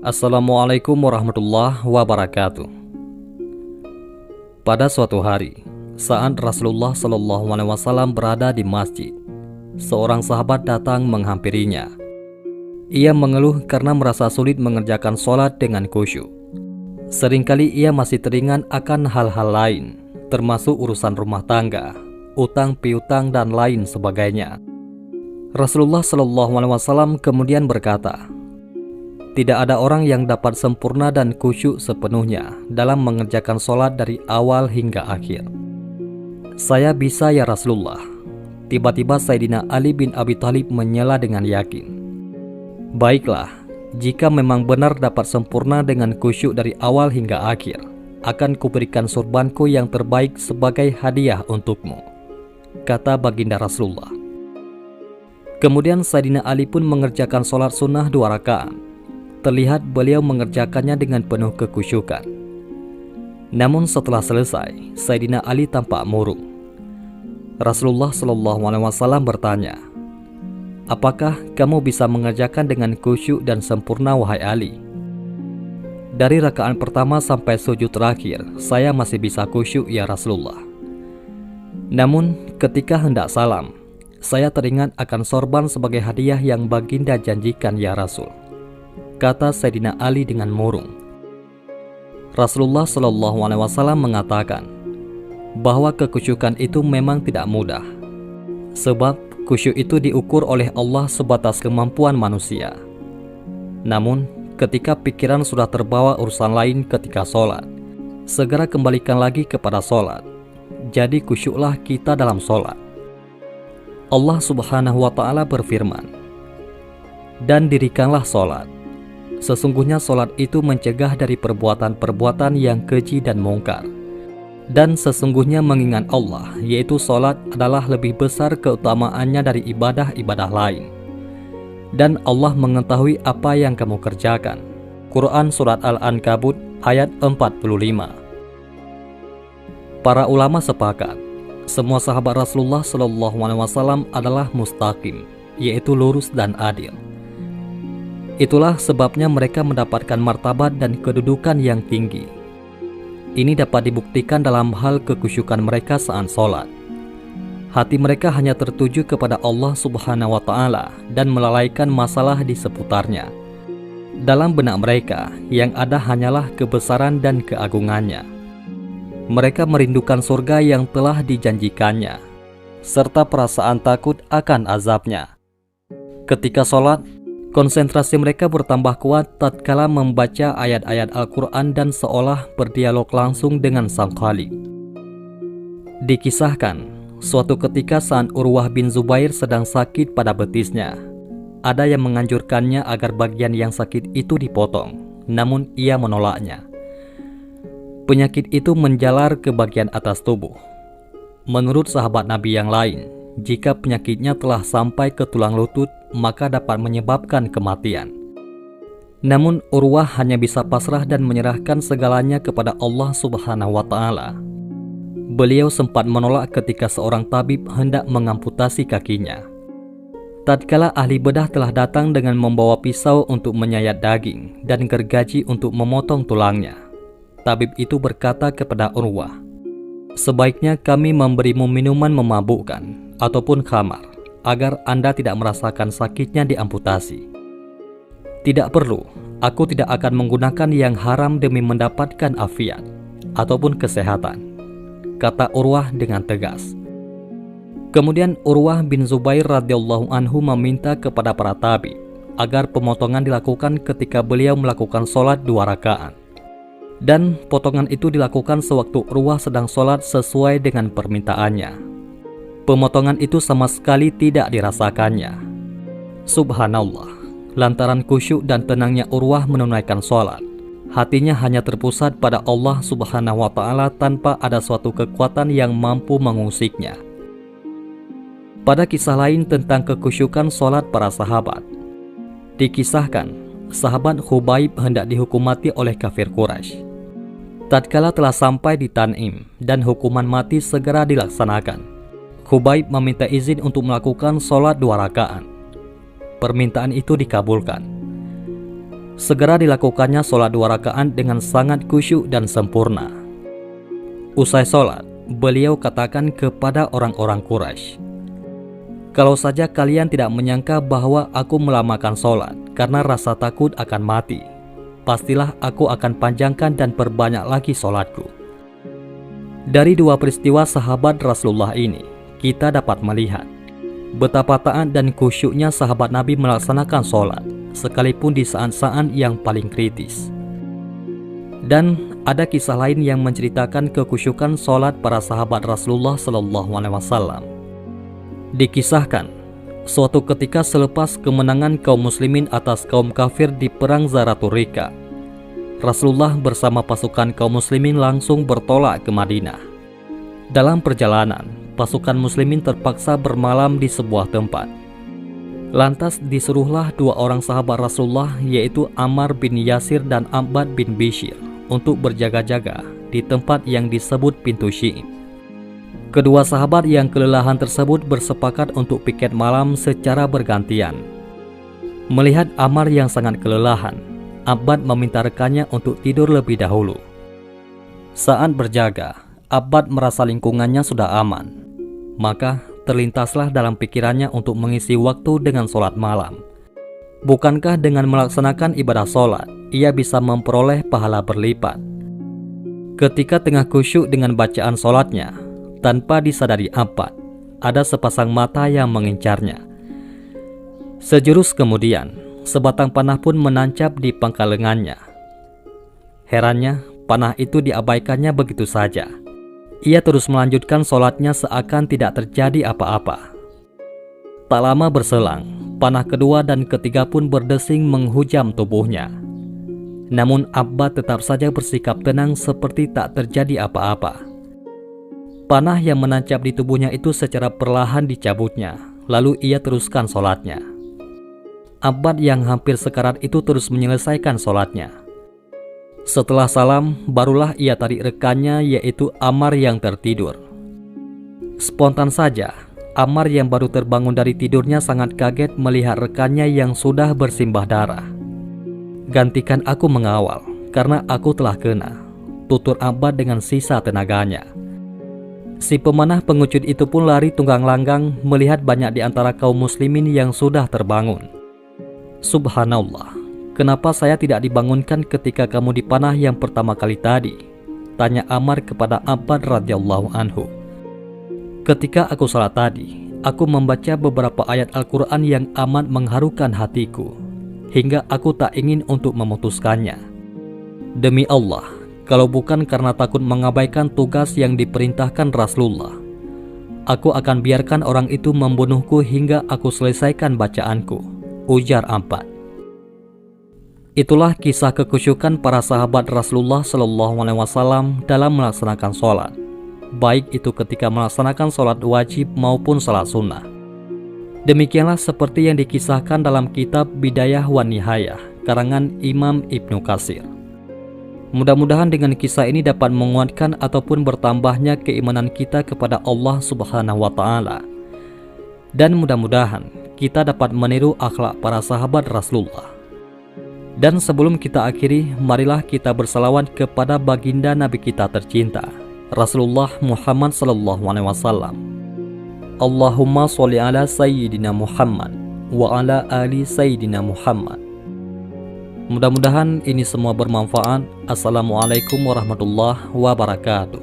Assalamualaikum warahmatullahi wabarakatuh. Pada suatu hari, saat Rasulullah SAW berada di masjid, seorang sahabat datang menghampirinya. Ia mengeluh karena merasa sulit mengerjakan sholat dengan khusyuk. Seringkali ia masih teringat akan hal-hal lain, termasuk urusan rumah tangga, utang piutang dan lain sebagainya. Rasulullah SAW kemudian berkata, "Tidak ada orang yang dapat sempurna dan khusyuk sepenuhnya dalam mengerjakan sholat dari awal hingga akhir." "Saya bisa ya Rasulullah." Tiba-tiba Sayyidina Ali bin Abi Thalib menyela dengan yakin. "Baiklah, jika memang benar dapat sempurna dengan khusyuk dari awal hingga akhir, akan kuberikan surbanku yang terbaik sebagai hadiah untukmu," kata baginda Rasulullah. Kemudian Sayyidina Ali pun mengerjakan sholat sunnah 2 rakaat. Terlihat beliau mengerjakannya dengan penuh kekhusyukan. Namun setelah selesai, Sayyidina Ali tampak murung. Rasulullah SAW bertanya, "Apakah kamu bisa mengerjakan dengan khusyuk dan sempurna wahai Ali?" "Dari rakaat pertama sampai sujud terakhir, saya masih bisa khusyuk ya Rasulullah. Namun ketika hendak salam, saya teringat akan sorban sebagai hadiah yang baginda janjikan ya Rasul," kata Sayyidina Ali dengan murung. Rasulullah SAW mengatakan bahwa kekhusyukan itu memang tidak mudah, sebab khusyuk itu diukur oleh Allah sebatas kemampuan manusia. Namun ketika pikiran sudah terbawa urusan lain ketika sholat, segera kembalikan lagi kepada sholat. Jadi khusyuklah kita dalam sholat. Allah Subhanahu wa Ta'ala berfirman, "Dan dirikanlah sholat. Sesungguhnya sholat itu mencegah dari perbuatan-perbuatan yang keji dan mungkar. Dan sesungguhnya mengingat Allah, yaitu sholat adalah lebih besar keutamaannya dari ibadah-ibadah lain. Dan Allah mengetahui apa yang kamu kerjakan." Quran Surat Al-Ankabut ayat 45. Para ulama sepakat, semua sahabat Rasulullah SAW adalah mustaqim, yaitu lurus dan adil. Itulah sebabnya mereka mendapatkan martabat dan kedudukan yang tinggi. Ini dapat dibuktikan dalam hal kekhusyukan mereka saat sholat. Hati mereka hanya tertuju kepada Allah Subhanahu wa Ta'ala dan melalaikan masalah di seputarnya. Dalam benak mereka yang ada hanyalah kebesaran dan keagungannya. Mereka merindukan surga yang telah dijanjikannya, serta perasaan takut akan azabnya. Ketika sholat, konsentrasi mereka bertambah kuat tatkala membaca ayat-ayat Al-Quran dan seolah berdialog langsung dengan Sang Khalik. Dikisahkan, suatu ketika saat Urwah bin Zubair sedang sakit pada betisnya, ada yang menganjurkannya agar bagian yang sakit itu dipotong, namun ia menolaknya. Penyakit itu menjalar ke bagian atas tubuh. Menurut sahabat Nabi yang lain, jika penyakitnya telah sampai ke tulang lutut, maka dapat menyebabkan kematian. Namun Urwah hanya bisa pasrah dan menyerahkan segalanya kepada Allah Subhanahu wa Ta'ala. Beliau sempat menolak ketika seorang tabib hendak mengamputasi kakinya. Tatkala ahli bedah telah datang dengan membawa pisau untuk menyayat daging dan gergaji untuk memotong tulangnya, tabib itu berkata kepada Urwah, "Sebaiknya kami memberimu minuman memabukkan ataupun khamar, agar Anda tidak merasakan sakitnya diamputasi." "Tidak perlu, aku tidak akan menggunakan yang haram demi mendapatkan afiat ataupun kesehatan," kata Urwah dengan tegas. Kemudian Urwah bin Zubair radhiyallahu anhu meminta kepada para tabib agar pemotongan dilakukan ketika beliau melakukan sholat 2 rakaat. Dan potongan itu dilakukan sewaktu Urwah sedang sholat sesuai dengan permintaannya. Pemotongan itu sama sekali tidak dirasakannya. Subhanallah, lantaran khusyuk dan tenangnya Urwah menunaikan sholat, hatinya hanya terpusat pada Allah Subhanahu wa Ta'ala tanpa ada suatu kekuatan yang mampu mengusiknya. Pada kisah lain tentang kekhusyukan sholat para sahabat, dikisahkan sahabat Khubaib hendak dihukum mati oleh kafir Quraisy. Tatkala telah sampai di Tan'im dan hukuman mati segera dilaksanakan, Khubaib meminta izin untuk melakukan sholat 2 rakaat. Permintaan itu dikabulkan. Segera dilakukannya sholat 2 rakaat dengan sangat khusyuk dan sempurna. Usai sholat, beliau katakan kepada orang-orang Quraisy, "Kalau saja kalian tidak menyangka bahwa aku melamakan sholat karena rasa takut akan mati, pastilah aku akan panjangkan dan perbanyak lagi sholatku." Dari 2 peristiwa sahabat Rasulullah ini, kita dapat melihat betapa taat dan khusyuknya sahabat Nabi melaksanakan sholat, sekalipun di saat-saat yang paling kritis. Dan ada kisah lain yang menceritakan kekhusyukan sholat para sahabat Rasulullah SAW. Dikisahkan, suatu ketika selepas kemenangan kaum muslimin atas kaum kafir di perang Zaraturika, Rasulullah bersama pasukan kaum muslimin langsung bertolak ke Madinah. Dalam perjalanan, pasukan muslimin terpaksa bermalam di sebuah tempat. Lantas disuruhlah 2 orang sahabat Rasulullah, yaitu Ammar bin Yasir dan Abbad bin Bishr, untuk berjaga-jaga di tempat yang disebut pintu Syi'ib. Kedua sahabat yang kelelahan tersebut bersepakat untuk piket malam secara bergantian. Melihat Ammar yang sangat kelelahan, Abbad meminta rekannya untuk tidur lebih dahulu. Saat berjaga, Abbad merasa lingkungannya sudah aman, maka terlintaslah dalam pikirannya untuk mengisi waktu dengan sholat malam. Bukankah dengan melaksanakan ibadah sholat, ia bisa memperoleh pahala berlipat? Ketika tengah khusyuk dengan bacaan sholatnya, tanpa disadari Abbad, ada sepasang mata yang mengincarnya. Sejurus kemudian, sebatang panah pun menancap di pangkal lengannya. Herannya, panah itu diabaikannya begitu saja. Ia terus melanjutkan sholatnya seakan tidak terjadi apa-apa. Tak lama berselang, panah kedua dan ketiga pun berdesing menghujam tubuhnya. Namun Abbad tetap saja bersikap tenang seperti tak terjadi apa-apa. Panah yang menancap di tubuhnya itu secara perlahan dicabutnya, lalu ia teruskan sholatnya. Abbad yang hampir sekarat itu terus menyelesaikan sholatnya. Setelah salam, barulah ia tarik rekannya, yaitu Ammar yang tertidur. Spontan saja, Ammar yang baru terbangun dari tidurnya sangat kaget melihat rekannya yang sudah bersimbah darah. "Gantikan aku mengawal, karena aku telah kena," tutur Abbad dengan sisa tenaganya. Si pemanah pengecut itu pun lari tunggang langgang melihat banyak di antara kaum muslimin yang sudah terbangun. "Subhanallah, kenapa saya tidak dibangunkan ketika kamu dipanah yang pertama kali tadi?" tanya Ammar kepada Abbad radhiyallahu anhu. "Ketika aku salat tadi, aku membaca beberapa ayat Al-Quran yang amat mengharukan hatiku, hingga aku tak ingin untuk memutuskannya. Demi Allah, kalau bukan karena takut mengabaikan tugas yang diperintahkan Rasulullah, aku akan biarkan orang itu membunuhku hingga aku selesaikan bacaanku," ujar Abbad. Itulah kisah kekhusyukan para sahabat Rasulullah SAW dalam melaksanakan sholat, baik itu ketika melaksanakan sholat wajib maupun sholat sunnah. Demikianlah seperti yang dikisahkan dalam kitab Bidayah wa Nihayah karangan Imam Ibnu Katsir. Mudah-mudahan dengan kisah ini dapat menguatkan ataupun bertambahnya keimanan kita kepada Allah Subhanahu wa Ta'ala, dan mudah-mudahan kita dapat meniru akhlak para sahabat Rasulullah. Dan sebelum kita akhiri, marilah kita bersalawat kepada baginda Nabi kita tercinta, Rasulullah Muhammad SAW. Allahumma sholli ala Sayyidina Muhammad wa ala ali Sayyidina Muhammad. Mudah-mudahan ini semua bermanfaat. Assalamualaikum warahmatullahi wabarakatuh.